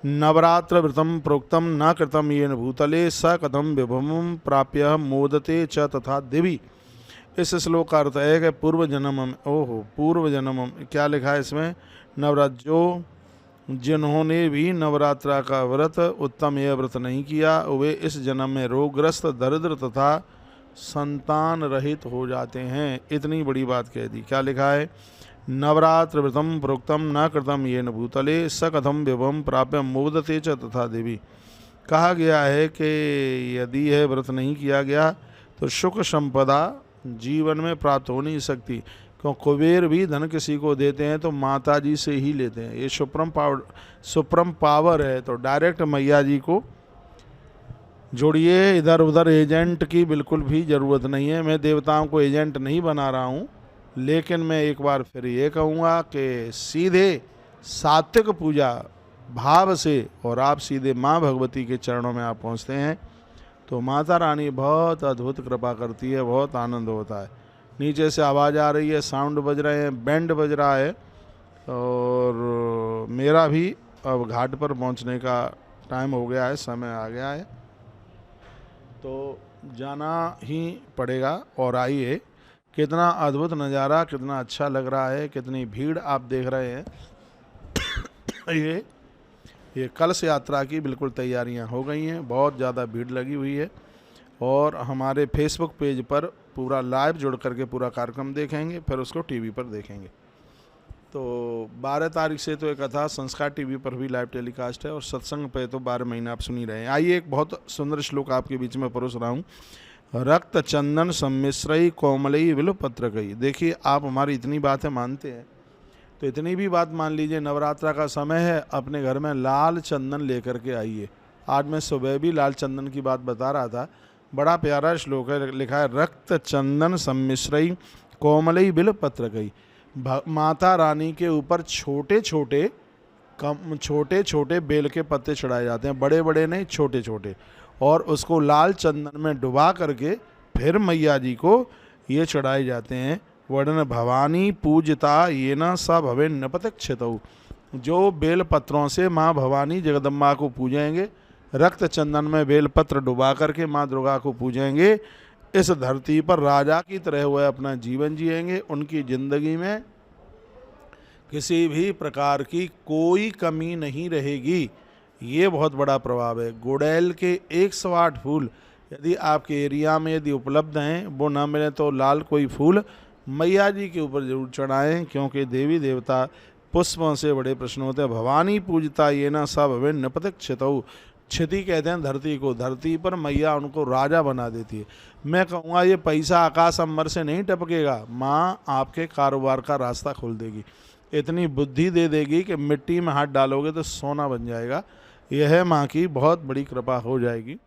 नवरात्र व्रतम प्रोक्तम न कृतम येन भूतले स कथम विभवम प्राप्य मोदते च तथा देवी। इस श्लोक का अर्थ है कि पूर्व जन्म में, ओहो पूर्व जन्म में क्या लिखा है इसमें, नवरात्र जो जिन्होंने भी नवरात्रा का व्रत उत्तम यह व्रत नहीं किया वे इस जन्म में रोगग्रस्त दरिद्र तथा संतान रहित हो जाते हैं। इतनी बड़ी बात कह दी। क्या लिखा है, नवरात्र व्रतम प्रोक्तम न कृतम येन भूतले स कथम विभवम प्राप्य मोदते च तथा देवी। कहा गया है कि यदि यह व्रत नहीं किया गया तो सुख संपदा जीवन में प्राप्त हो नहीं सकती, क्यों कुबेर भी धन किसी को देते हैं तो माता जी से ही लेते हैं। ये सुप्रम पावर है, तो डायरेक्ट मैया जी को जोड़िए। इधर उधर एजेंट की बिल्कुल भी ज़रूरत नहीं है। मैं देवताओं को एजेंट नहीं बना रहा हूँ, लेकिन मैं एक बार फिर ये कहूँगा कि सीधे सात्विक पूजा भाव से और आप सीधे माँ भगवती के चरणों में आप पहुँचते हैं तो माता रानी बहुत अद्भुत कृपा करती है, बहुत आनंद होता है। नीचे से आवाज़ आ रही है, साउंड बज रहे हैं, बैंड बज रहा है, और मेरा भी अब घाट पर पहुंचने का टाइम हो गया है, समय आ गया है, तो जाना ही पड़ेगा। और आइए, कितना अद्भुत नज़ारा, कितना अच्छा लग रहा है, कितनी भीड़ आप देख रहे हैं। ये कलश यात्रा की बिल्कुल तैयारियां हो गई हैं, बहुत ज़्यादा भीड़ लगी हुई है। और हमारे फेसबुक पेज पर पूरा लाइव जुड़ करके पूरा कार्यक्रम देखेंगे, फिर उसको टीवी पर देखेंगे। तो 12 तारीख से तो एक कथा संस्कार टीवी पर भी लाइव टेलीकास्ट है, और सत्संग पे तो 12 महीने आप सुन ही रहे हैं। आइए, एक बहुत सुंदर श्लोक आपके बीच में परोस रहा हूँ। रक्त चंदन सम्मिश्रई कोमलई विल पत्रकई। देखिए, आप हमारी इतनी बातें मानते हैं तो इतनी भी बात मान लीजिए, नवरात्रा का समय है, अपने घर में लाल चंदन लेकर के आइए। आज मैं सुबह भी लाल चंदन की बात बता रहा था, बड़ा प्यारा श्लोक है, लिखा है रक्त चंदन सम्मिश्रई कोमलई बिल पत्रकई। माता रानी के ऊपर छोटे छोटे बेल के पत्ते चढ़ाए जाते हैं, बड़े बड़े नहीं, छोटे छोटे, और उसको लाल चंदन में डुबा करके फिर मैया जी को ये चढ़ाए जाते हैं। वर्णन भवानी पूजता ये न स भवे नपतक्षतौ। जो बेल पत्रों से माँ भवानी जगदम्बा को पूजेंगे, रक्त चंदन में बेल पत्र डुबा करके माँ दुर्गा को पूजेंगे, इस धरती पर राजा की तरह वह अपना जीवन जिएंगे। उनकी जिंदगी में किसी भी प्रकार की कोई कमी नहीं रहेगी। ये बहुत बड़ा प्रभाव है। गुड़ैल के 108 फूल यदि आपके एरिया में यदि उपलब्ध हैं, वो ना मिले तो लाल कोई फूल मैया जी के ऊपर जरूर चढ़ाएं, क्योंकि देवी देवता पुष्पों से बड़े प्रश्न होते हैं। भवानी पूजता ये ना सब वे नपतक्षतौ। क्षति कहते हैं धरती को, धरती पर मैया उनको राजा बना देती है। मैं कहूँगा ये पैसा आकाश अंबर से नहीं टपकेगा, माँ आपके कारोबार का रास्ता खोल देगी, इतनी बुद्धि दे देगी कि मिट्टी में हाथ डालोगे तो सोना बन जाएगा। यह माँ की बहुत बड़ी कृपा हो जाएगी।